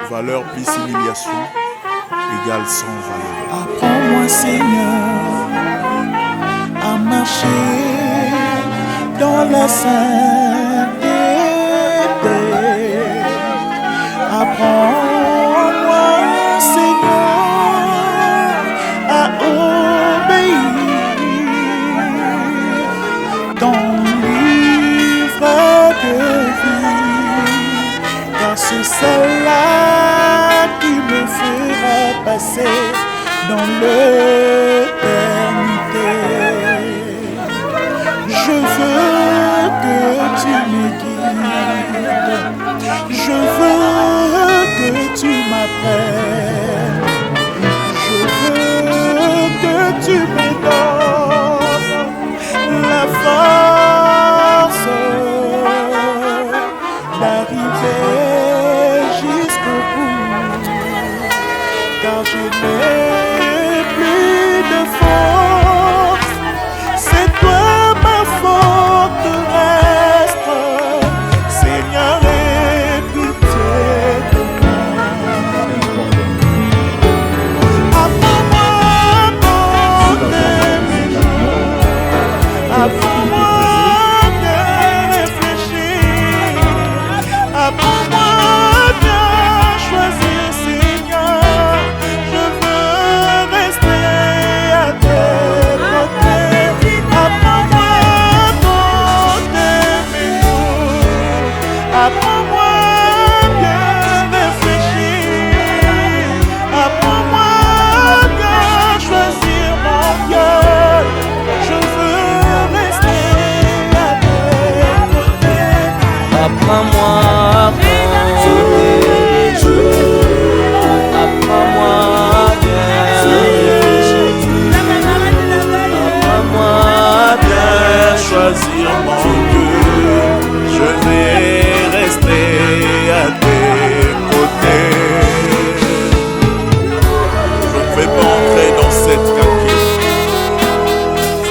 Valeur plus humiliation égale sans valeur. Apprends-moi, Seigneur, à marcher dans la sainteté. Apprends-moi, Seigneur, à obéir ton livre de vie, car c'est celle-là qui me fera passer dans l'éternité. Je veux que tu me guides, je veux que tu m'apprennes, je veux que tu me donnes la force d'arriver jusqu'au bout, car je n'ai plus de force. C'est toi ma forteresse, Seigneur, aie pitié de moi. Apprends-moi à compter mes jours, apprends-moi à bien réfléchir, apprends-moi à bien choisir, Seigneur. Je veux rester à tes côtés. Apprends-moi à compter mes jours, apprends-moi à bien réfléchir, apprends-moi à bien choisir mon cœur. Je veux rester à tes côtés. Apprends-moi à compter mes jours, apprends-moi à bien réfléchir, apprends-moi à bien choisir mon Dieu. Je vais rester à tes côtés. Je ne vais pas entrer dans cette calcul.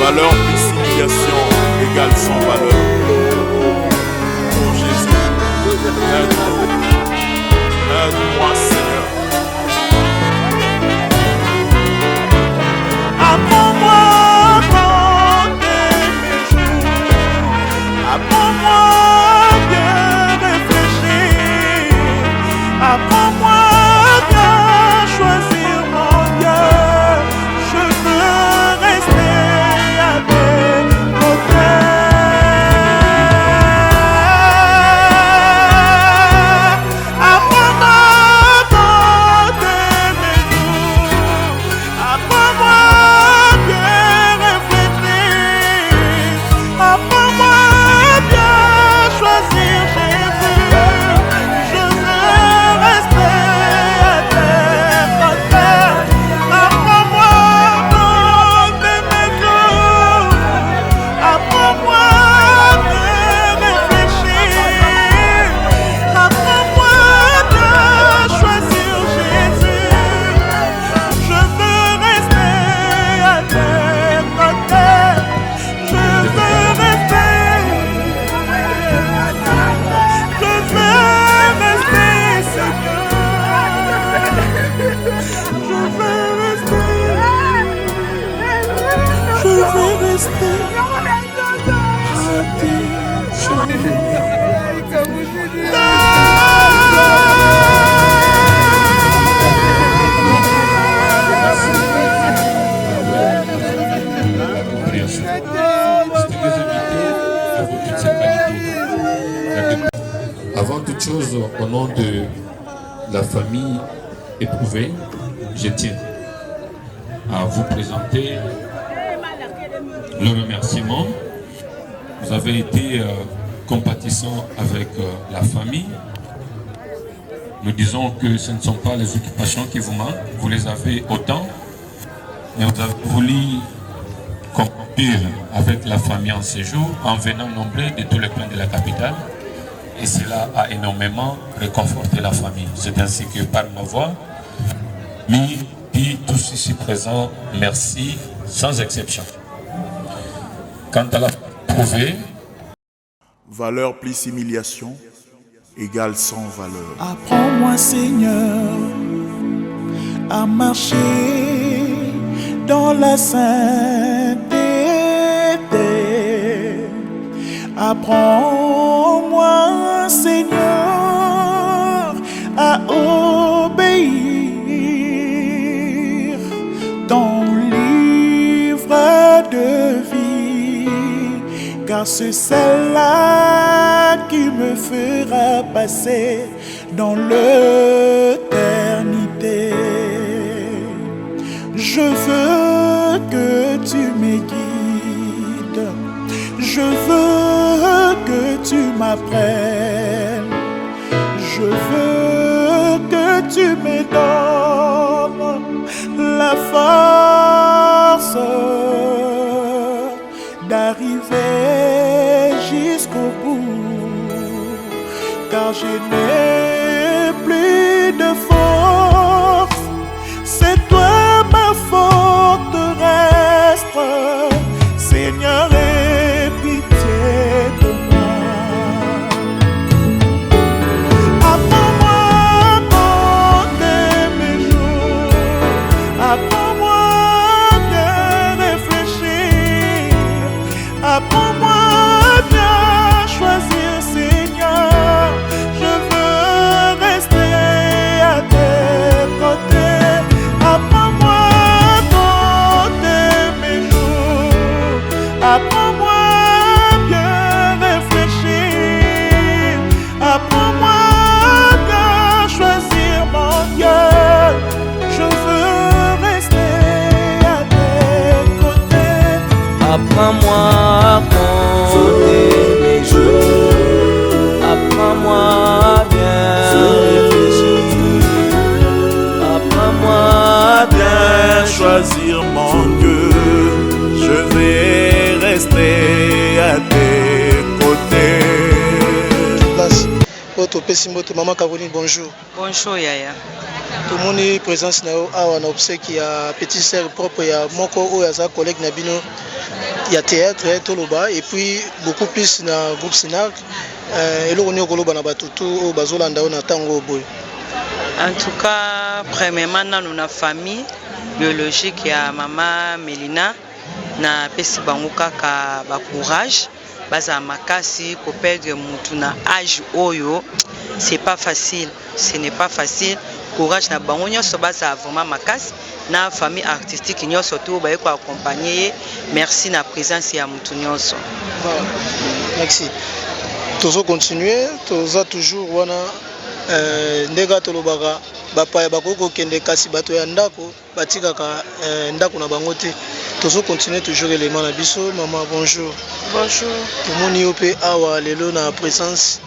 Valeur plus humiliation égale sans valeur. Oh Jésus, aide-moi Seigneur. Apprends-moi à compter mes jours, apprends-moi à bien réfléchir, apprends-moi à bien choisir mon cœur. Je veux rester à tes côtés. Apprends-moi à compter mes jours, apprends-moi à bien réfléchir, apprends-moi à bien choisir, Jésus. Je veux rester à tes côtés. Apprends-moi à compter mes jours, apprends-moi à bien réfléchir, apprends-moi à bien choisir, Jésus. Je veux rester à tes côtés. Je veux rester. Je veux rester, Seigneur. Je veux rester. Je veux rester à tes Avant toute chose, au nom de la famille éprouvée, je tiens à vous présenter le remerciement. Vous avez été compatissant avec la famille. Nous disons que ce ne sont pas les occupations qui vous manquent, vous les avez autant, mais vous avez voulu conclure avec la famille en séjour en venant nombreux de tous les coins de la capitale. Et cela a énormément réconforté la famille. C'est ainsi que par ma voix, nous dit tous ici présents, merci sans exception. Quant à la prouvée, Valeur plus humiliation égale sans valeur. Apprends-moi, Seigneur, à marcher dans la sainteté. Apprends-moi, Seigneur, à obéir ton livre de vie, car c'est celle-là qui me fera passer dans l'éternité. Je veux que tu me guides, je veux que tu m'apprennes, je veux que tu me donnes la force d'arriver jusqu'au bout, car je n'ai plus de force. C'est toi ma forteresse, Seigneur, aie pitié de moi. Apprends-moi à compter mes jours, apprends-moi à bien réfléchir, apprends-moi à bien choisir, Seigneur. Je veux rester à tes côtés. Apprends-moi à compter mes jours, apprends-moi à bien réfléchir, apprends-moi à bien choisir mon Dieu. Je veux rester à tes côtés. Apprends-moi à compter mes jours, apprends-moi à bien réfléchir, apprends-moi à bien Choisir mon Dieu, je vais rester à tes côtés. Place. Votre Pesimoto, Maman Caroline, bonjour. Bonjour Yaya. Tout le monde est présent à obsèque, il y a petit sœur propre, il y a mon collègue Nabino, il y a théâtre, Toloba, et puis beaucoup plus dans le groupe Sinar. Et là, on est au Goloba Nabatutu, au Bazolanda, on attend au Boy. En tout cas, premièrement, dans notre famille biologique, il y a Maman Mélina, na pesi bango kaka ba courage, baza makasi ko perdre mutu na âge oyo, c'est pas facile, ce n'est pas facile. Courage na bango nyonso baza vraiment makasi na famille artistique nyonso to ba ko accompagner. Merci na présence ya mutu nyonso. Merci. Tozo continuer, toza toujours wana ndega tolobaka bapaya bakoko kende kasi bato ya ndako batikaka ndako na bango te. Tozo continuer toujours élément na biso. Maman bonjour. Bonjour. Tomoni yo pe awa lelo na présence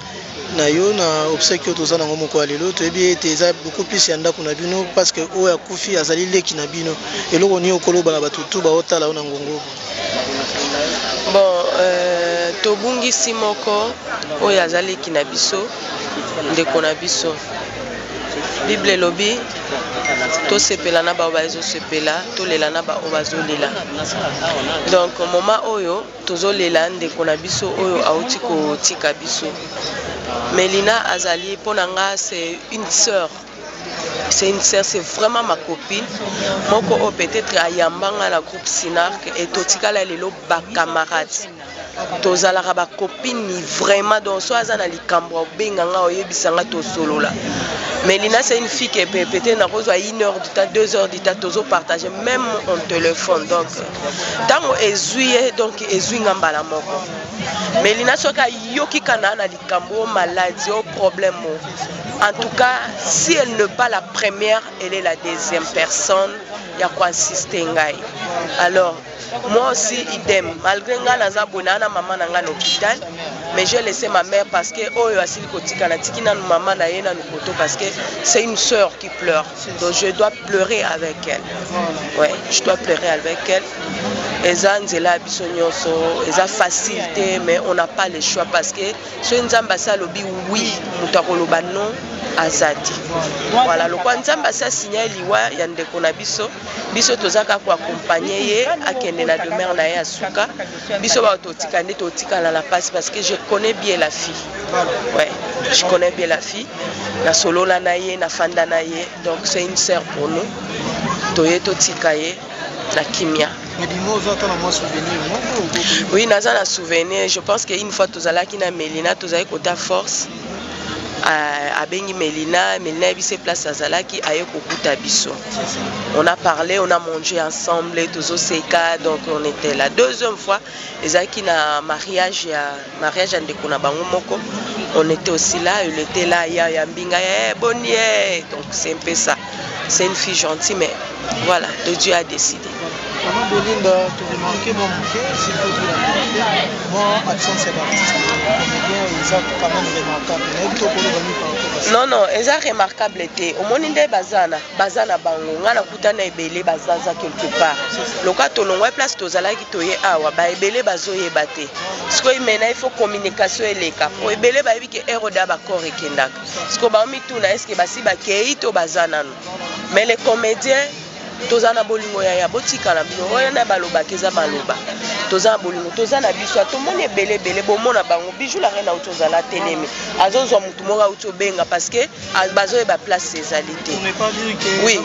na yo na obsèque toza na ngomo kwa lelo to ebi eza beaucoup plus ya ndako na bino parce que oya kufi azali leki na bino eloko ni okoloba na batutu ba otala na ngongo. Bon, tobungisi moko oyo azali leki na biso ndeko na biso. Bible lobi to sepela na ba bazo sepela to lela na ba obazo lela. Donc moment oyo tozo lela ndeko na biso oyo auti ko tika biso. Mélina Azali Ponanga, c'est une sœur. C'est une sœur, c'est vraiment ma copine. Moko peut-être à Yambanga la groupe Sinark et Totika la lelo ba camarade. Tozala ba copine vraiment donc soit azana likambo benganga oyebisanga to solo là. Mélina c'est une fille qui peut-être na rezo à 1 heure du temps, 2 heures du temps tozo partager même en téléphone donc tango ezuye donc ezuinga mbala moko. Mélina soka yoki kana na likambo maladie au problème. En tout cas, si elle n'est pas la première, elle est la deuxième personne. Il y a quoi assister ngai. Alors, moi aussi, idem. Malgré que je suis maman à l'hôpital, mais j'ai laissé ma mère parce que maman parce que c'est une soeur qui pleure. Donc je dois pleurer avec elle. Ouais, je dois pleurer avec elle. Eza nzela biso nyonso, eza facilité mais on n'a pas le choix parce que so nzamba sa lobi oui, mutakoloba non, azati. Voilà, le quoi nzamba ça signale liwa ya ndeko na biso. Biso tozaka ko accompagner ye akende na demeure na ye asuka. Biso ba totika nde totika la passe parce que je connais bien la fille. Ouais, je connais bien la fille. Na solo la na ye, na fanda na ye. Donc c'est une sœur pour nous. Toye totika ye la kimia. Oui, naza na souvenir. Je pense qu'une fois tozalaki na Melina, tozali kota force. A bengi Melina bise place à Zalaki aye kokuta biso. On a parlé, on a mangé ensemble, tozo seka, donc on était la deuxième fois. Ezaki na mariage à ndeko na bango moko. On était aussi là, il était là, ya mbinga, bonnie. Donc c'est un peu ça. C'est une fille gentille, mais voilà, le Dieu a décidé. Maman Belinda, tu remarques mon bouquet, s'il faut dire la vérité. Moi, absent cet artiste, ils ont quand même remarquable. Non, ils ont remarquable été. Au monde de Bazana Bango, on a kutana ebele bazaza quelque part. Le cas où l'on voit place tozala qui toye awa, ba ebele bazo yebate. Ce que il faut communication et les cas. Pour ebele ba que eroda ba corps kendak. Ce que ba mi tuna est-ce que basi ba kei to bazana. Mais les comédiens tozana bolingo ya botika na bino oya na baloba keza baloba tozana bolingo tozana biso to moni ebele bomona bango bijou la reine autozala telemi azozwa mutu moka utobenga parce que bazo e ba place ezalité. Oui,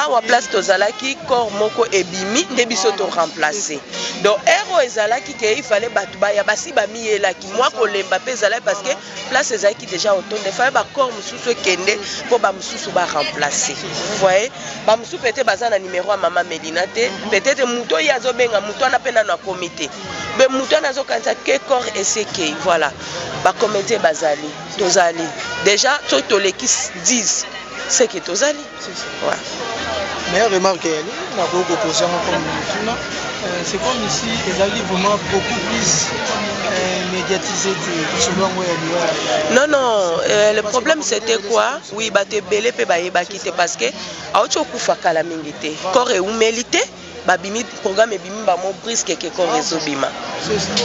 awa place tozala ki corps moko ebimi nde biso to remplacer. Donc ero ezala ki ke il fallait batu ba ya basi ba miela ki moi ko lemba pe ezala parce que place ezala ki déjà autonde fallait ba corps mususu kende po ba mususu ba remplacer. Vous voyez ba mususu peut-être bazana numéro à maman Melina te peut-être muto yazo benga muto na pena na comité be muto nazo kanza ke corps et seke voilà ba comité bazali tozali déjà to les qui disent c'est que tozali voilà. Mais remarque na ko poser comme c'est comme ici les alliés vraiment beaucoup plus médiatisé selon moi. Non, le problème c'était quoi? Oui, bah te belé pe ba yeba kité parce que aocho kufa kala mingité. Corps et humilité, ba bimi programme et bimi ba mo brisque que corps résobima.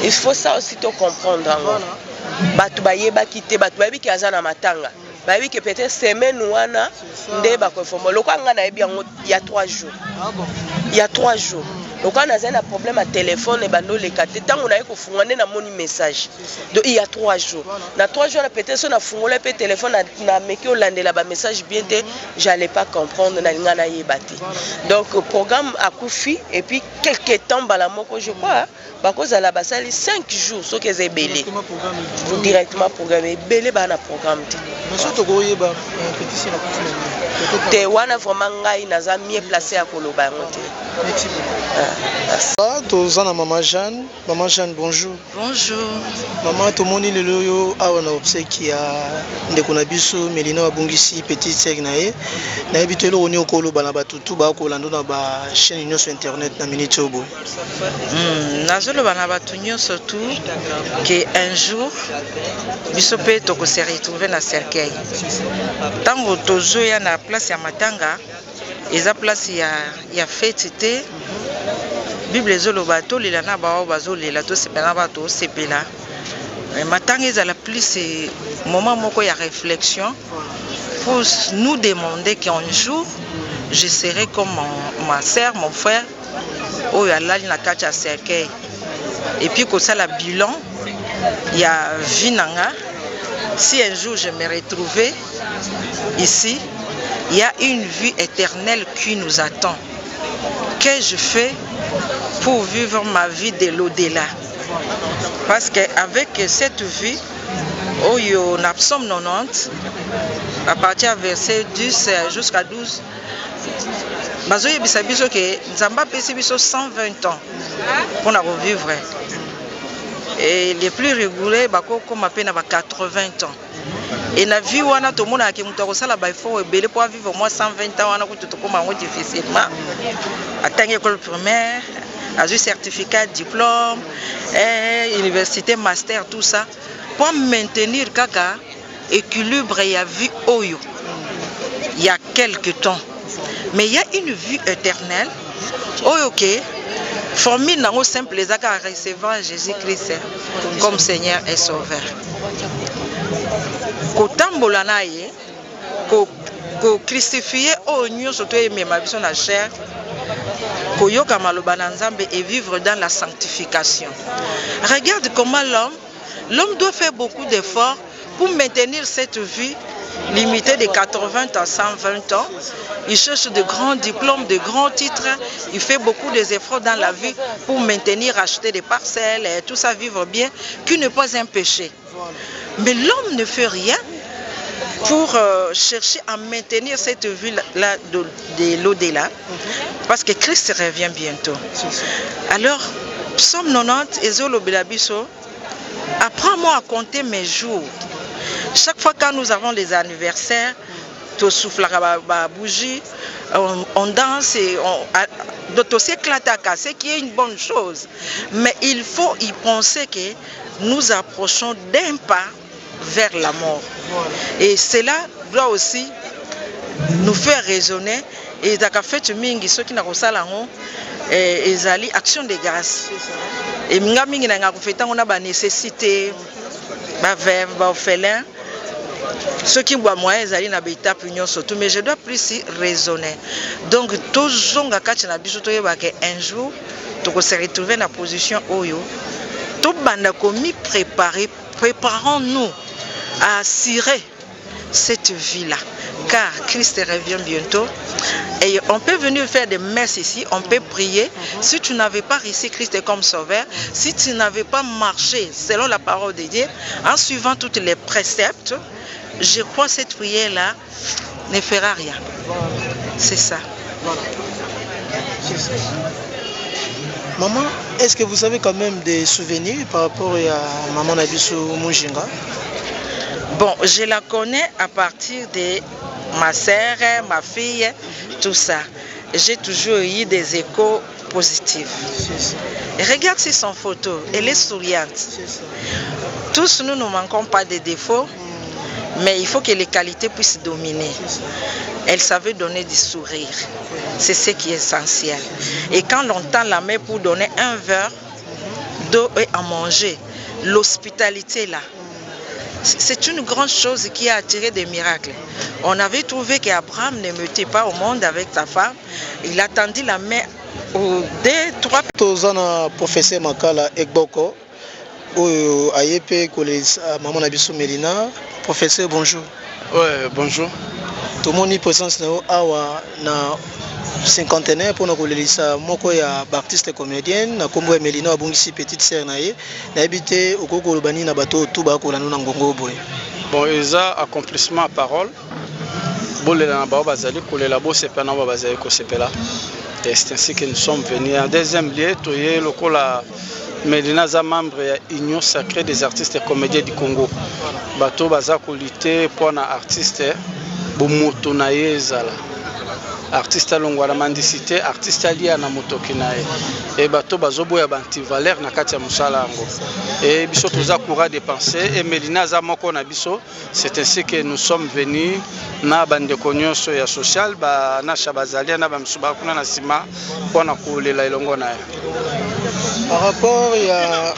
Il faut ça aussi te comprendre en. Ba tu ba yeba kité, ba tu ba bi ki azana matanga. Bah oui que peut-être semaine ou ana nde ba ko former. Le quoi ngana ebi il y a 3 jours. Ah bon. Il y a 3 jours. Donc on a un problème à téléphone et bando les quatre tant on a eu fungane na moni message. Donc il y a 3 jours. Na 3 jours peut-être on a fungolé pe téléphone na meki olandela ba message bien te j'allais pas comprendre na ngana yebati. Donc programme a kufi et puis quelques temps bala moko je crois ba cause à la basali 5 jours ce que c'est belé. Directement programmé belé ba na programme. Monsieur Togoye ba pétition la kufi. Te wana vraiment ngai naza mieux placé à koloba ngote. Merci. Tozana maman Jeanne, bonjour. Bonjour. Maman tomoni lelo yo awa na obseki ya ndeko na biso Melina Wabungisi petite sœur na ye. Na ebitelo oni okolo bana batutu ba ko lando na ba chaîne nyonso internet na minute obo. Nazolo bana batu nyonso surtout que un jour biso pe toko se retrouver na cercueil. Tango tozo ya na place ya matanga eza place ya fête te Bible zoloba to lela na ba bazo lela to sepela ba to sepela. Matanga ezala plus moment moko ya réflexion pour nous demander qu'un jour je serai comme ma sœur, mon frère au yalali na kati ya cercueil. Et puis comme ça la bilan il y a vinanga si un jour je me retrouvais ici il y a une vie éternelle qui nous attend. Que je fais pour vivre ma vie de l'au-delà? Parce qu'avec cette vie, au Psaume 90, à partir du verset 10 jusqu'à 12, Bazoye bisabiso que Nzamba pesi biso 120 ans pour revivre. Et les plus rigoureux, comme à peine 80 ans. Et la vie, on a tout le monde qui il faut vivre au moins 120 ans, on a difficilement. Atteindre l'école primaire, à un certificat, diplôme, université, master, tout ça, pour maintenir kaka équilibre et la vie oyo. Il y a quelques temps. Mais il y a une vie éternelle. Ok. Formule non simple les à recevoir Jésus-Christ comme Seigneur et Sauveur. Kotambola naye ko crucifier au nyonso to emema biso na chair koyoka maloba na Nzambe et vivre dans la sanctification. Regarde comment l'homme doit faire beaucoup d'efforts pour maintenir cette vie limitée de 80 à 120 ans. Il cherche de grands diplômes, de grands titres. Il fait beaucoup d'efforts dans la vie pour maintenir, acheter des parcelles et tout ça, vivre bien, qui n'est pas un péché. Mais l'homme ne fait rien pour chercher à maintenir cette vie-là de l'au-delà, parce que Christ revient bientôt. Alors, Psaume 90, Ezolo Bilabiso, apprends-moi à compter mes jours. Chaque fois quand nous avons les anniversaires, tu souffles la bougie, on danse et on s'éclate, ce qui est une bonne chose. Mais il faut y penser que nous approchons d'un pas vers la mort. Et cela doit aussi nous faire raisonner. Et dans le fait mingi ceux qui n'ont pas ezali action de grâce. Et minga mingi na ngakufeta on a ba nécessité, ba veuve, ba orphelin. Ceux qui boivent moyen ezali na beta punion surtout, mais je dois plus raisonner. Donc toujours ngakati na biso toyeba que un jour to se retrouver na position oyo. To banda komi préparons-nous à assurer cette vie-là, car Christ revient bientôt et on peut venir faire des messes ici, on peut prier. Si tu n'avais pas reçu Christ comme sauveur, si tu n'avais pas marché selon la parole de Dieu, en suivant tous les préceptes, je crois que cette prière-là ne fera rien. C'est ça. Maman, est-ce que vous avez quand même des souvenirs par rapport à Maman Nabiso Mujinga? Bon, je la connais à partir de ma sœur, ma fille, tout ça. J'ai toujours eu des échos positifs. Regarde si son photo, elle est souriante. Tous nous ne manquons pas de défauts, mais il faut que les qualités puissent dominer. Elle savait donner du sourire. C'est ce qui est essentiel. Et quand l'on tend la main pour donner un verre d'eau et à manger, l'hospitalité là, c'est une grande chose qui a attiré des miracles. On avait trouvé qu'Abraham ne mettait pas au monde avec sa femme. Il a tendu la main aux 2-3 Tozana professeur Makala Ekboko, Ayepe Maman Nabiso Melina. Professeur, bonjour. Ouais, bonjour. Tout le monde est présent na cinquantenaire pour nous lisa moko ya artiste comédienne na kombo Melina abungisi petite sœur naye na habité au koko lobani na bato tout ba ko la nona ngongo boy. Bon, eza accomplissement à parole. Bolela na ba bazali kolela bo sepena ba bazali ko sepela. C'est ainsi que nous sommes venus. En deuxième lieu, toye lokola Melina za membre ya Union sacrée des artistes et comédiens du Congo. Bato baza ko lutter pour na artiste bomoto na yezala. Artiste alongwa na mendicité, artiste alia na motoki na ye. Et bato bazoboya banti valeur na kati ya musala yango. Et biso toza courage de penser et Melina za moko na biso, c'est ainsi que nous sommes venus na bande konyoso ya social ba na shabazalia na bamsuba kuna na sima pona kolela elongo na ye. Par rapport à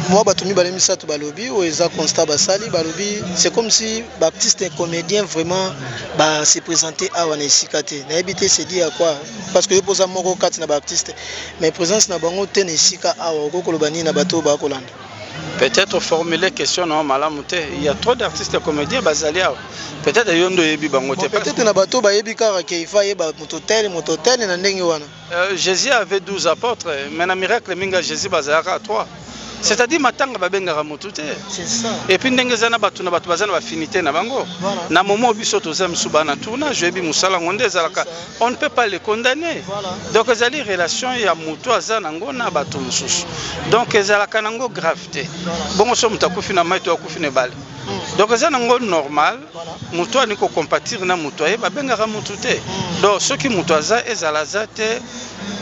moi batumi balemisa to balobi ou eza constat basali balobi, c'est comme si artiste et comédien vraiment ba se présenter à wana isikate. Na habité c'est dit à quoi? Parce que posa moko kati na ba artiste mais présence na bango te na isika awa ko kolobani na bato ba kolanda. Peut-être formuler question non malamute. Il y a trop d'artistes et comédiens basalia. Peut-être yondo yebi bango te. Peut-être na bato ba yebi kara ke ifa yeba mototel na ndenge wana. Jésus avait 12 apôtres, mais na miracle minga Jésus bazalaka 3. C'est-à-dire matanga babengaka motu te. C'est ça. Et puis ndenge zana batu na batu bazana affinité na bango. Voilà. Na moment biso to zam subana tuna jebi musala ngonde zalaka. On ne peut pas les condamner. Voilà. Donc ezali relation ya mutu azana ngo na batu mususu. Donc ezalaka nango gravité. Bongo so mutakufi na maito akufi ne bale. Donc ezana ngo normal. Mutu aniko compatir na mutu aye babengaka mutu te. Donc ceux qui mutu aza ezalaza te.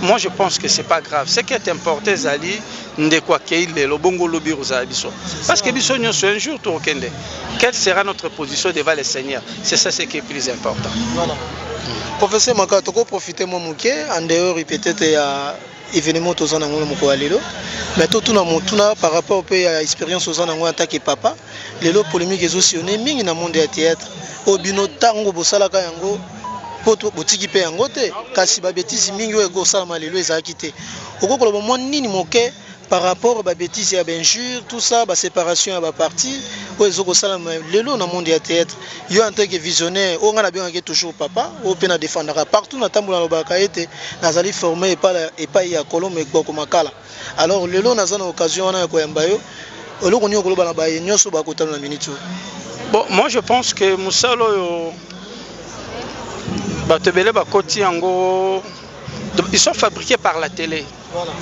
Moi je pense que c'est pas grave. Ce qui est important zali ndekwa keile lo bongo lobi rosa biso. Parce que biso nyo un jour to okende. Quelle sera notre position devant le Seigneur? C'est ça ce qui est plus important. Voilà. Professeur Maka, tu peux profiter mon mouké en dehors peut-être événement aux en anglais moko lelo mais tout na motuna par rapport à expérience aux en anglais en tant que papa lelo polémique ezosionné mingi na monde ya théâtre obino tango bosalaka yango poto botiki pe yango te kasi ba bêtise mingi oyo ekosala lelo ezalaki te okokoloba mwa nini moke par rapport à bêtise et à injure, tout ça, la séparation à la partie, où ils ont le long dans le monde du théâtre. Il y a un truc visionnaire, on a bien toujours papa, on peut défendre partout dans le temps où on a été formé et pas y a Colombe et Bokomakala. Alors le long dans une occasion, on a un Koyambayo, on a un global baye, nous sommes à côté de la minute. Bon, moi je pense que Moussalo, ils sont fabriqués par la télé. Voilà.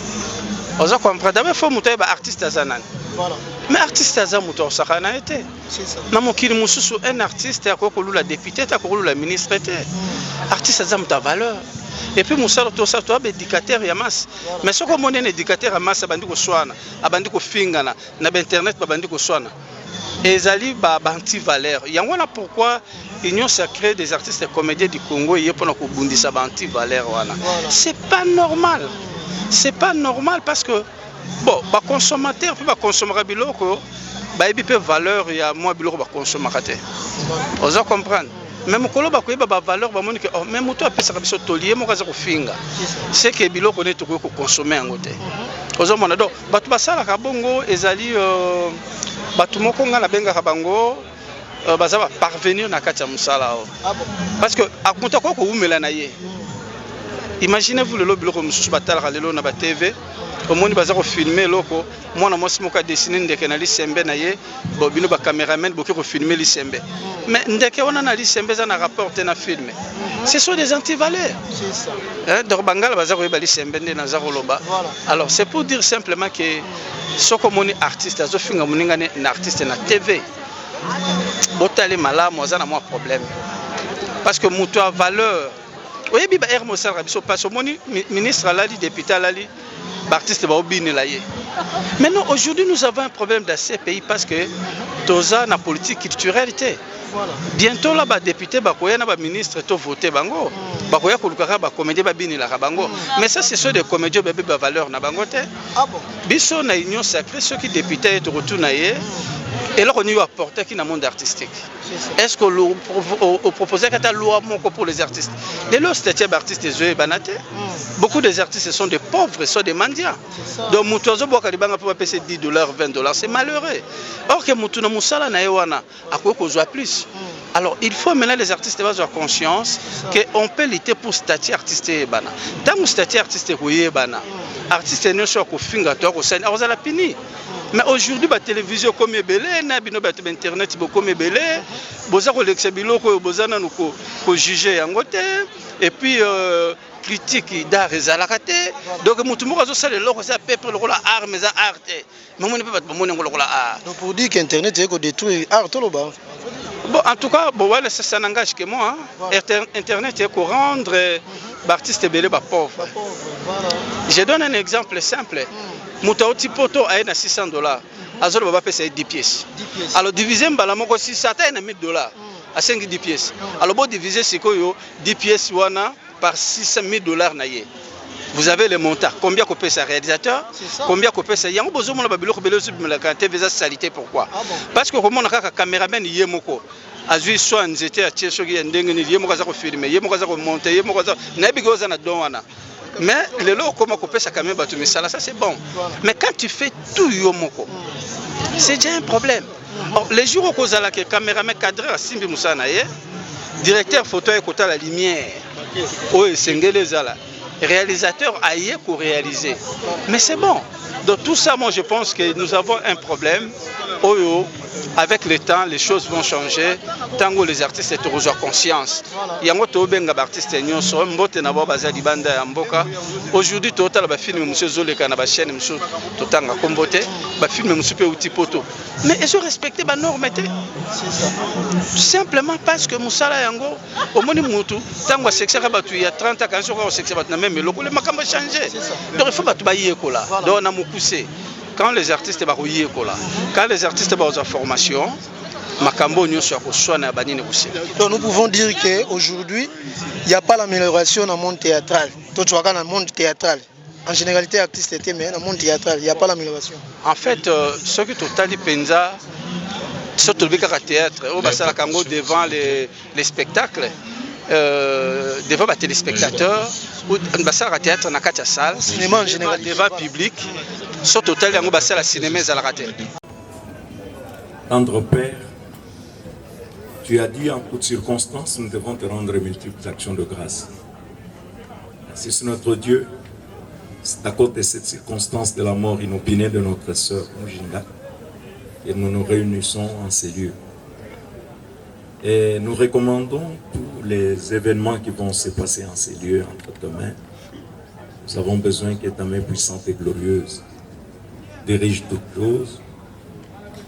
On comprend d'abord il faut monter artiste azanan. Voilà. Mais artiste azan muto sakana été. C'est ça. Na mokili mususu un artiste akoko la député akoko la ministre été. Artiste azan muta valeur. Et puis musalo to ça toi éducateur ya masse. Mais ce que mon éducateur ya masse abandi ko swana, abandi ko fingana, na internet abandi ko swana. Ezali ba anti valeur. Yangona pourquoi Union sacrée des artistes et comédiens du Congo y est pour ko bundisa ba anti valeur wana. C'est pas normal. C'est pas normal parce que bon, les consommateurs puis les consommateurs biloko, bah ils peuvent valeur il y a moins biloko les consommateurs. Vous comprenez? Même kolo ba koyeba ba valeur ba moni que même toi pesa kabiso tolier mo kaza ko finga. C'est que biloko ne to ko consommer ngote. Vous mona donc batu basala ka bongo ezali batu moko nga na benga ka bango baza ba parvenir na kati ya musala. Parce que akonta ko umela na ye. Imaginez-vous le lobby comme sous batal ralelo na ba TV au monde baza ko filmer loko moi na mosi moka dessiner ndeke na lisembe na ye bo bino ba cameraman bo ko filmer lisembe mais ndeke wana na lisembe za na rapporter na filmer ce sont des antivaleurs c'est ça donc bangala baza ko ba lisembe ndé na za ko loba alors c'est pour dire simplement que soko moni artiste azo finga moninga na artiste na TV botali malamu za na moi problème parce que muto a valeur. Oui, il y a un ministre, un député, un artiste, maintenant, aujourd'hui, nous avons un problème dans ces pays parce que tous ont une politique culturelle. Bientôt, là, les députés, les ministres, ils voté. Mais ça, ce sont des comédiens qui ont valeur. Ils sont dans l'union sacrée, ceux qui députés retournent. Et là, on y a apporté qui dans le monde artistique. Est-ce que vous proposez que tu as loi pour les artistes? Les autres artistes, beaucoup des artistes sont des pauvres, sont des mendiants. Donc, Moutozo Bokalibanga peut payer $10, $20, c'est malheureux. Or que Moutouna Moussala Naïwana a quoi qu'on soit plus. Alors, il faut maintenant les artistes avoir conscience qu'on peut lutter pour statut artiste. Tant que statut artiste est artiste ne soit qu'au finger, au sein, on a la pini. Mais aujourd'hui, la télévision comme belé, internet comme belé, boza ko lexe biloko bozana nuko ko juger yangote et puis critique d'art ezalakate. Donc mutu moko zo sala loko ça peuple lokola art mais art. Mais on ne peut pas monter lokola art. Donc pour dire qu'internet est ko détruire art to loba. Bon, en tout cas, bon, voilà, ça n'engage que moi. Hein. Internet est pour rendre l'artiste belé pauvre. Je donne un exemple simple. Moutaouti poto a $600. Azol baba paye 10 pièces. Alors diviser mbalamoko si ça a $1000 à 5 pièces. Alors bon diviser c'est quoi 10 pièces wana par $600,000 naie. Vous avez le montant. Combien coûte ça réalisateur? Combien coûte ça? Il y a un besoin de babilo bello sur la TV salité pourquoi? Parce que comment on a un caméraman yemoko. Azui soit nzete a tchesogi ndengeni yemoko za ko filmer, yemoko za ko monter, yemoko za na bigoza na donwana. Mais les lots comment couper ça quand même ça c'est bon. Mais quand tu fais tout yomoko, c'est déjà un problème. Or, les jours où la caméraman cadré à Simbi Moussa Naye, directeur photo et côté la lumière, oui c'est zala. Réalisateur ailleurs pour réaliser. Mais c'est bon. Donc tout ça, moi je pense que nous avons un problème. Avec le temps, les choses vont changer. Tant que les artistes ont toujours conscience. Il y a un artiste aujourd'hui, total va filmer monsieur Zoleka na chaîne monsieur Totanga Kombote, va filmer monsieur Petit Poto. Mais ils ont respecté la norme. Simplement parce que Moussala Yango, au moins Moutou, tant que sexe il y a 30 ans, quand on sexe même le local, les macambes changé. Donc il faut pas tout bailler là. Donc on a poussé. Quand les artistes barouillés quand les artistes ont en formation, Makambo nous nous pouvons dire qu'aujourd'hui, il n'y a pas l'amélioration dans le monde théâtral. Tout dans le monde théâtral. en généralité artiste était mais dans le monde théâtral, il n'y a pas l'amélioration. En fait, ce que Totali Penza, surtout le théâtre, au Bassala Kango devant les spectacles, devant les téléspectateurs, ou Bassala Théâtre dans la salle, Cinéma en généralité. Devant le public, surtout Totali Kango Bassala Cinéma à la raté. Tendre Père, tu as dit en toutes circonstances, nous devons te rendre multiples actions de grâce. Merci notre Dieu, c'est à cause de cette circonstance de la mort inopinée de notre sœur Mujinga et nous nous réunissons en ces lieux. Et nous recommandons tous les événements qui vont se passer en ces lieux entre tes mains. Nous avons besoin que ta main puissante et glorieuse dirige toutes choses,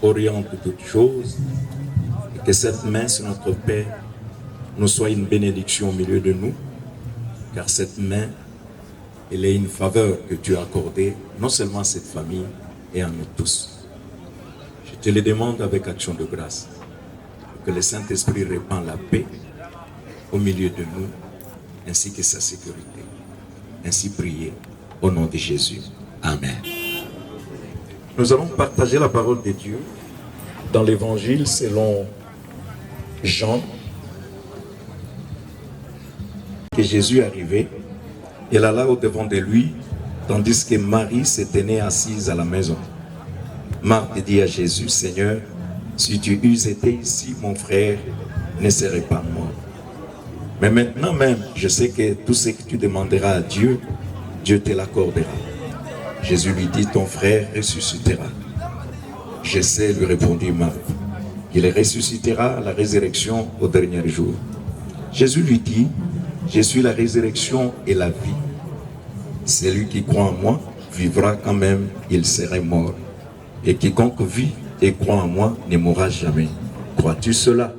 oriente toutes choses, et que cette main sur notre Père nous soit une bénédiction au milieu de nous, car cette main, elle est une faveur que tu as accordée, non seulement à cette famille, et à nous tous. Je te le demande avec action de grâce, que le Saint-Esprit répand la paix au milieu de nous, ainsi que sa sécurité. Ainsi prier au nom de Jésus. Amen. Nous allons partager la parole de Dieu dans l'évangile selon Jean, que Jésus arrivait, il alla au-devant de lui, tandis que Marie se tenait assise à la maison. Marthe dit à Jésus, Seigneur, si tu eusses été ici, mon frère ne serait pas mort. Mais maintenant même, je sais que tout ce que tu demanderas à Dieu, Dieu te l'accordera. Jésus lui dit, ton frère ressuscitera. Je sais, lui répondit Marthe, qu'il ressuscitera à la résurrection au dernier jour. Jésus lui dit, je suis la résurrection et la vie. Celui qui croit en moi vivra quand même, il serait mort. Et quiconque vit et croit en moi ne mourra jamais. Crois-tu cela?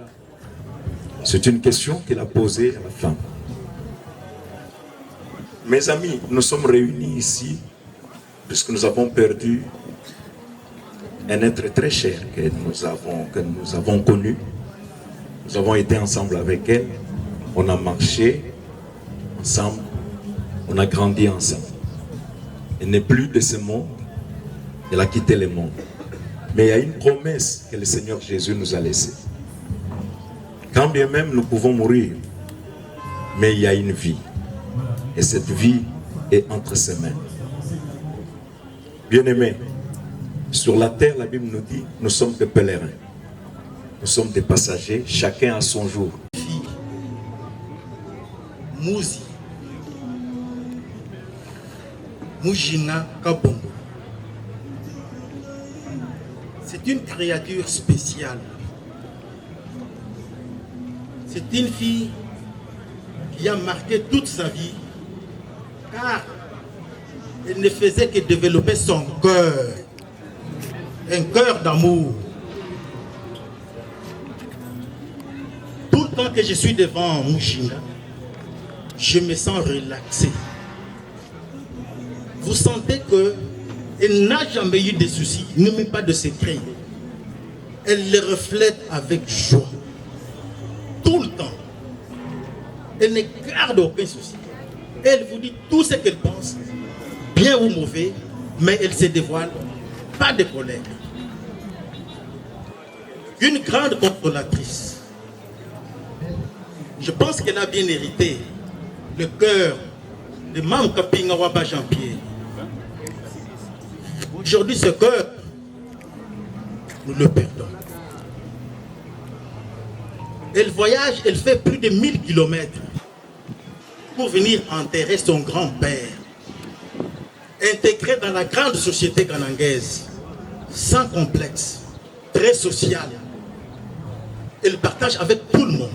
C'est une question qu'il a posée à la femme. Mes amis, nous sommes réunis ici puisque nous avons perdu un être très cher que nous avons connu. Nous avons été ensemble avec elle. On a marché ensemble. On a grandi ensemble. Elle n'est plus de ce monde. Elle a quitté le monde. Mais il y a une promesse que le Seigneur Jésus nous a laissée. Quand bien même nous pouvons mourir, mais il y a une vie. Et cette vie est entre ses mains. Bien-aimés, sur la terre, la Bible nous dit, nous sommes des pèlerins. Nous sommes des passagers, chacun à son jour. Mouzi Mujina Kabongo. C'est une créature spéciale. C'est une fille qui a marqué toute sa vie, car elle ne faisait que développer son cœur, un cœur d'amour. Tout le temps que je suis devant Mujina, je me sens relaxé. Vous sentez qu'elle n'a jamais eu de soucis, même pas de secret. Elle les reflète avec joie. Tout le temps. Elle ne garde aucun souci. Elle vous dit tout ce qu'elle pense, bien ou mauvais, mais elle se dévoile, pas de colère. Une grande consolatrice. Je pense qu'elle a bien hérité le cœur de Mme Kapingawaba Jean-Pierre. Aujourd'hui, ce cœur, nous le perdons. Elle voyage, elle fait plus de 1000 km pour venir enterrer son grand-père, intégré dans la grande société kanangaise, sans complexe, très sociale. Elle partage avec tout le monde.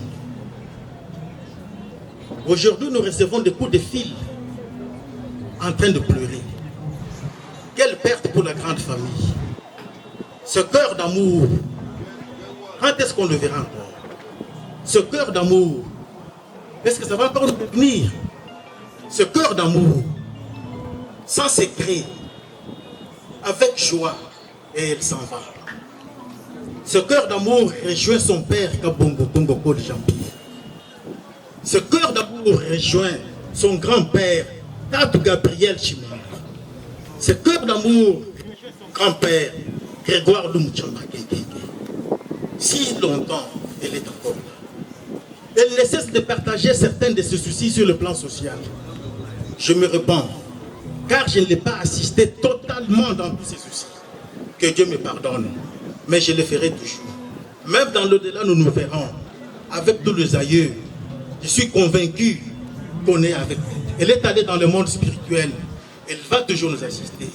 Aujourd'hui, nous recevons des coups de fil en train de pleurer. Quelle perte pour la grande famille. Ce cœur d'amour, quand est-ce qu'on le verra encore? Ce cœur d'amour, est-ce que ça va encore nous venir? Ce cœur d'amour, sans secret, avec joie, et elle s'en va. Ce cœur d'amour rejoint son père Kabongo Tomboko de Jean-Pierre. Ce cœur d'amour rejoint son grand-père Tatou Gabriel Chimamba. Ce cœur d'amour, grand-père, Grégoire Lumchamba, si longtemps elle est encore là. Elle ne cesse de partager certains de ses soucis sur le plan social. Je me repens, car je ne l'ai pas assisté totalement dans tous ses soucis. Que Dieu me pardonne, mais je le ferai toujours. Même dans l'au-delà, nous nous verrons. Avec tous les aïeux, je suis convaincu qu'on est avec elle. Elle est allée dans le monde spirituel. Elle va toujours nous assister.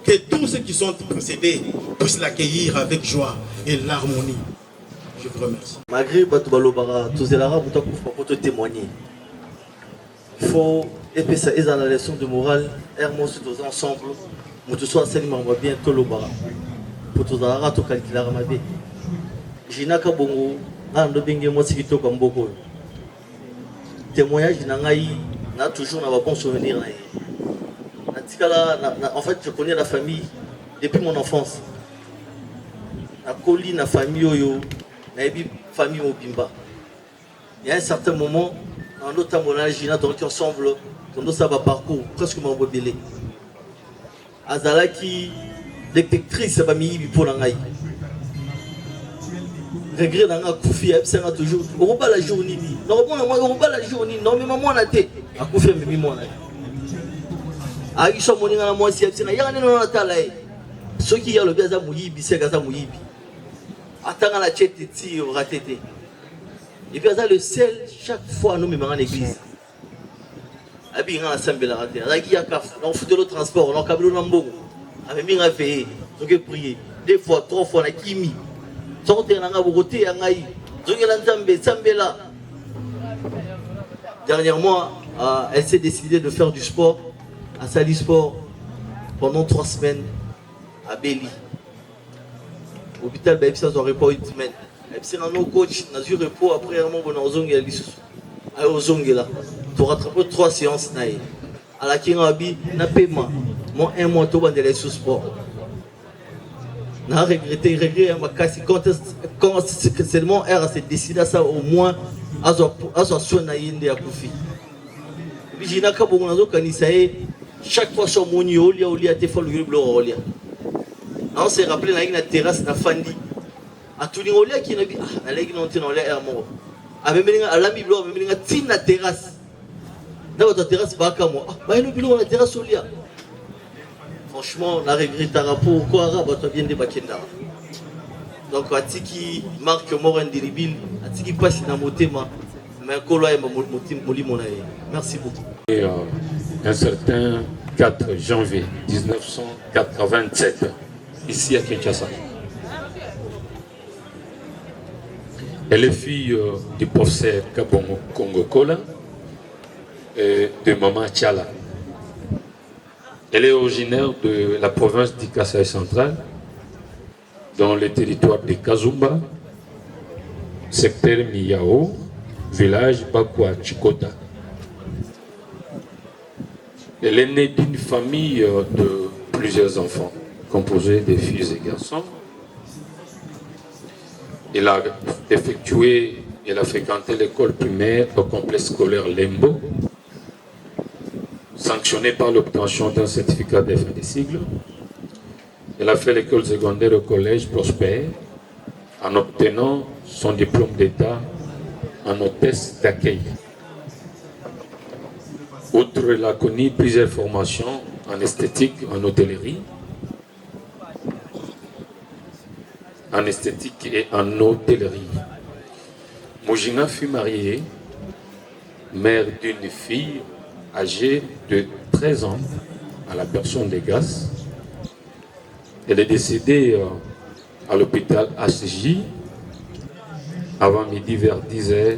Que tous ceux qui sont précédés puissent l'accueillir avec joie et l'harmonie. Je vous remercie. Malgré Batubalobara, tous les Arabes pour te témoigner. Il faut épaissir la leçon de morale, ermons tous ensemble, nous tous soyons bien tout le bara. Pour tous les Arabes, tout calculer à ma vie. Jinaka Bongo, nan do binge mo sikito comme beaucoup. Témoignage n'a toujours un bon souvenir. En fait, je connais la famille depuis mon enfance. La colline, la famille, la famille Mobimba. Il y a un certain moment, dans notre temps, on a donc ensemble, dans notre parcours, presque mon bobélé. Azalaki, détectrice, famille, pour l'angaï. Regret dans la Koufi, elle a toujours. On va pas la journée. Non, on va pas la journée. Non, mais maman a été. A Koufi, mais moi, a eu son monnaie à moi, si elle a rien dans la talaï. Ceux qui ont le gaz à Mouyibi, c'est gaz à Mouyibi. Attends à la tête, tu auras tété. Et puis, le sel, chaque fois, nous mettons en église. Abîme à l'assemblée la raté. On fout de le transport, on a câblé l'ambo. Avec bien à faire, on peut prier. Deux fois, trois fois, on a kimi. Dernièrement, elle s'est décidée de faire du sport à Sali Sport pendant 3 semaines à Béli. L'hôpital Baïbsa n'aurait pas eu de semaine. Elle s'est rendue au coach, n'a eu repos après un moment dans Zongela. Tu rattrapes 3 séances. À la Kirabi, n'a paiement. Moi, un mois, tu vas aller sur sport. N'a regretté, quand seulement elle s'est décidé à ça, au moins, à son soin à Yende à Koufi. Puis j'ai n'a qu'à bon chaque fois son moni au lit à téfol le bleu. On s'est rappelé dans la terrasse de Fandi. À tout le monde qui n'a dit, ah, la non dans l'air mort. Avec à l'ami blanc, avec une tine la terrasse. Dans votre terrasse, pas comme moi. Ah, il nous la terrasse au lit. Franchement, on a regretté un rapport au quoi arabe, on a bien débattu. Donc, à ce qui marque mort indélébile, à ce qui passe dans mon thème, mais merci beaucoup. Et, un certain 4 janvier 1987, ici à Kinshasa. Elle est fille du professeur Kabongo Kongo Kola et de Maman Tchala. Elle est originaire de la province du Kasaï central, dans le territoire de Kazumba, secteur Miyao, village Bakwa Chikota. Elle est née d'une famille de plusieurs enfants, composée de filles et garçons. Elle a fréquenté l'école primaire au complexe scolaire Lembo, sanctionné par l'obtention d'un certificat de fin de cycle. Elle a fait l'école secondaire au collège Prosper en obtenant son diplôme d'État en hôtesse d'accueil. Outre, elle a connu plusieurs formations en esthétique, en hôtellerie, et en hôtellerie. Mojinga fut mariée, mère d'une fille âgée de 13 ans, à la personne de Gas. Elle est décédée à l'hôpital HJ avant midi vers 10h,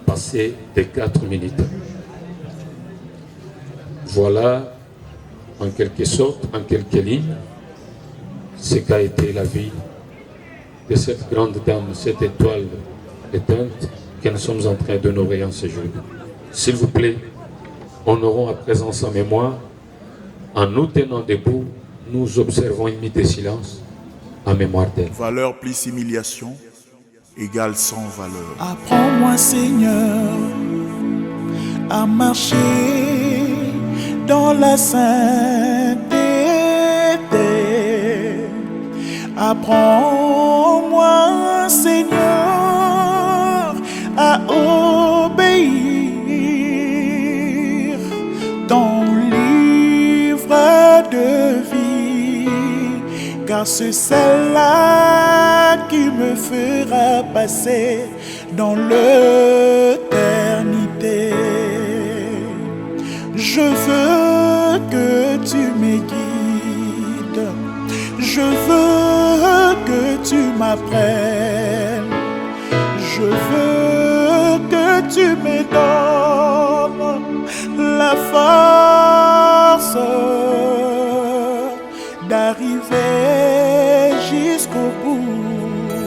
passé de 4 minutes. Voilà, en quelque sorte, en quelques lignes, ce qu'a été la vie de cette grande dame, cette étoile éteinte que nous sommes en train d'honorer en ce jour. S'il vous plaît, honorons à présent sa mémoire. En nous tenant debout, nous observons une minute de silence en mémoire d'elle. Valeur plus humiliation égale sans valeur. Apprends-moi, Seigneur, à marcher dans la sainteté. Apprends-moi, Seigneur, à obéir ton livre de vie, car c'est celle-là qui me fera passer dans l'éternité. Je veux que tu me guides, je veux que tu m'apprennes, je veux que tu me donnes la force d'arriver jusqu'au bout,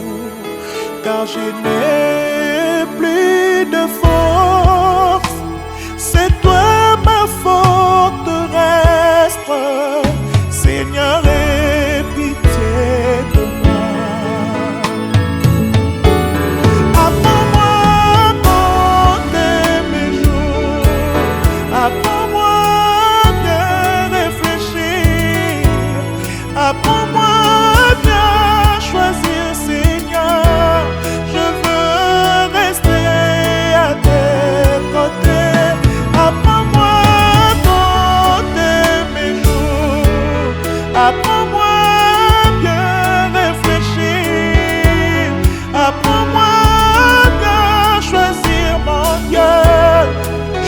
car je n'ai plus de force, c'est toi ma forteresse, Seigneur, aie pitié de moi. Apprends-moi à compter mes jours, apprends-moi à bien réfléchir, apprends-moi à bien choisir, Seigneur. Je veux rester à tes côtés. Apprends-moi à compter mes jours, apprends-moi à bien réfléchir, apprends-moi à bien choisir, mon Dieu.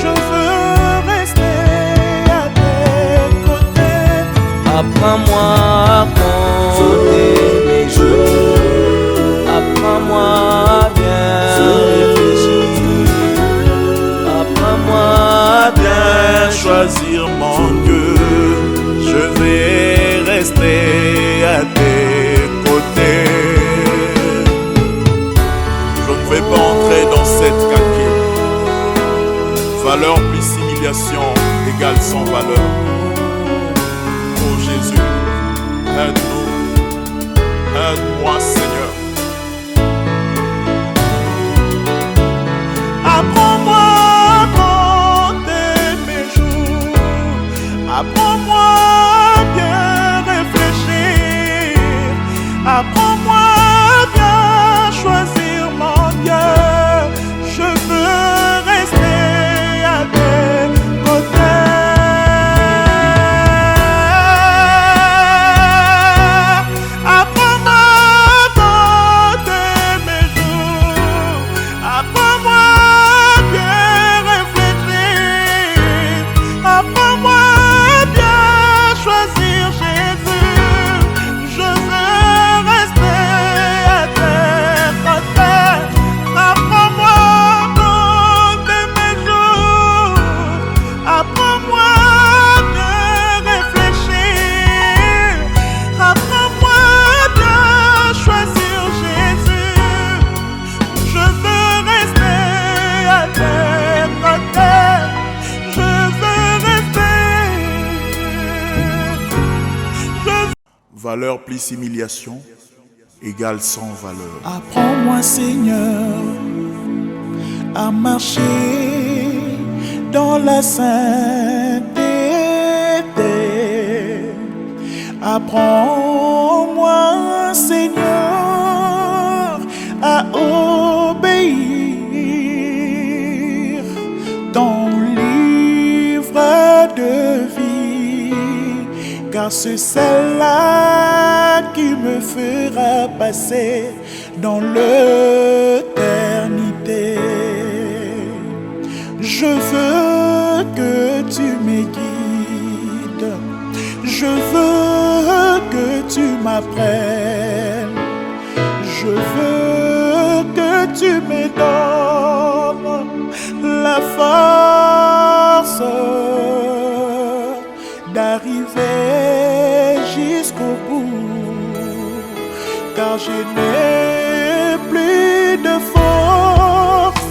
Je veux rester à tes côtés. Apprends-moi à compter mes jours, apprends-moi à bien réfléchir, apprends-moi à bien choisir, mon Dieu. Je vais rester à tes côtés. Je ne vais pas entrer dans cette caquée. Valeur plus humiliation égale sans valeur. Oh Jésus, aide-nous, aide-moi Seigneur. Apprends-moi à compter mes jours, apprends-moi à bien réfléchir, apprends-moi à bien choisir, mon Dieu. Je veux rester à tes côtés. Apprends-moi à compter mes jours, apprends-moi à bien réfléchir, apprends-moi à bien choisir, Jésus. Je veux rester à tes côtés. Apprends-moi à compter mes jours, apprends-moi à bien réfléchir, apprends-moi à bien choisir, Jésus. Je veux rester à tes côtés. Je veux rester. Valeur plus humiliation égale sans valeur. Apprends-moi, Seigneur, à marcher dans la sainteté. Apprends-moi, Seigneur, à obéir ton livre de vie, car c'est celle-là qui me fera passer dans l'éternité. Je veux que tu me guides, je veux que tu m'apprennes, je veux que tu me donnes la force d'arriver jusqu'au bout, car je n'ai plus de force,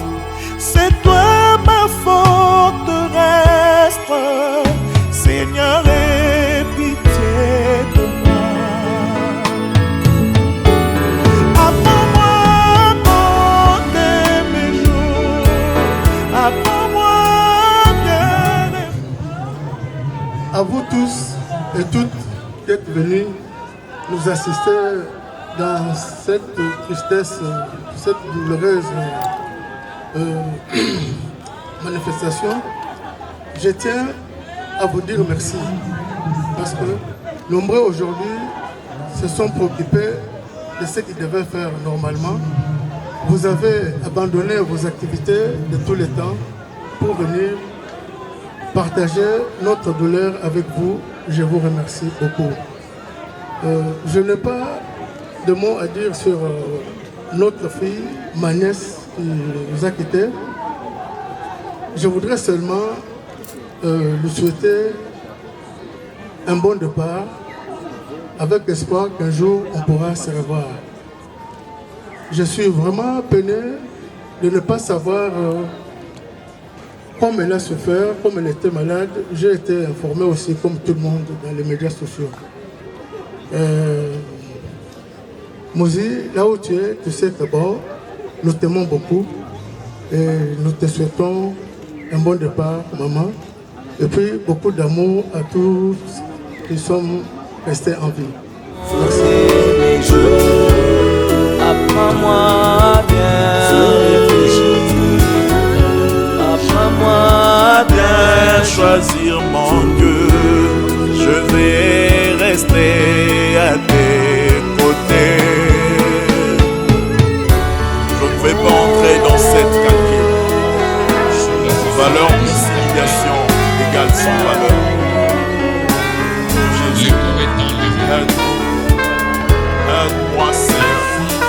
c'est toi ma forteresse, Seigneur, aie pitié de moi. Apprends-moi à compter mes jours, apprends-moi à bien. À vous tous et toutes qui êtes venus nous assister dans cette tristesse, cette douloureuse manifestation, je tiens à vous dire merci. Parce que nombreux aujourd'hui se sont préoccupés de ce qu'ils devaient faire normalement. Vous avez abandonné vos activités de tous les temps pour venir partager notre douleur avec vous. Je vous remercie beaucoup. Je n'ai pas de mots à dire sur notre fille, ma nièce, qui nous a quittés. Je voudrais seulement lui souhaiter un bon départ, avec l'espoir qu'un jour on pourra se revoir. Je suis vraiment peiné de ne pas savoir comme elle a souffert, comme elle était malade. J'ai été informé aussi, comme tout le monde, dans les médias sociaux. Mozi, là où tu es, tu sais que bon, nous t'aimons beaucoup et nous te souhaitons un bon départ, maman. Et puis beaucoup d'amour à tous qui sont restés en vie. Merci. Apprends-moi bien réfléchir. Apprends-moi bien choisir mon Dieu. Je vais rester à tes côtés. Je ne vais pas entrer dans cette calcul. Valeur plus humiliation égale sans valeur. Jésus, aide-moi Seigneur.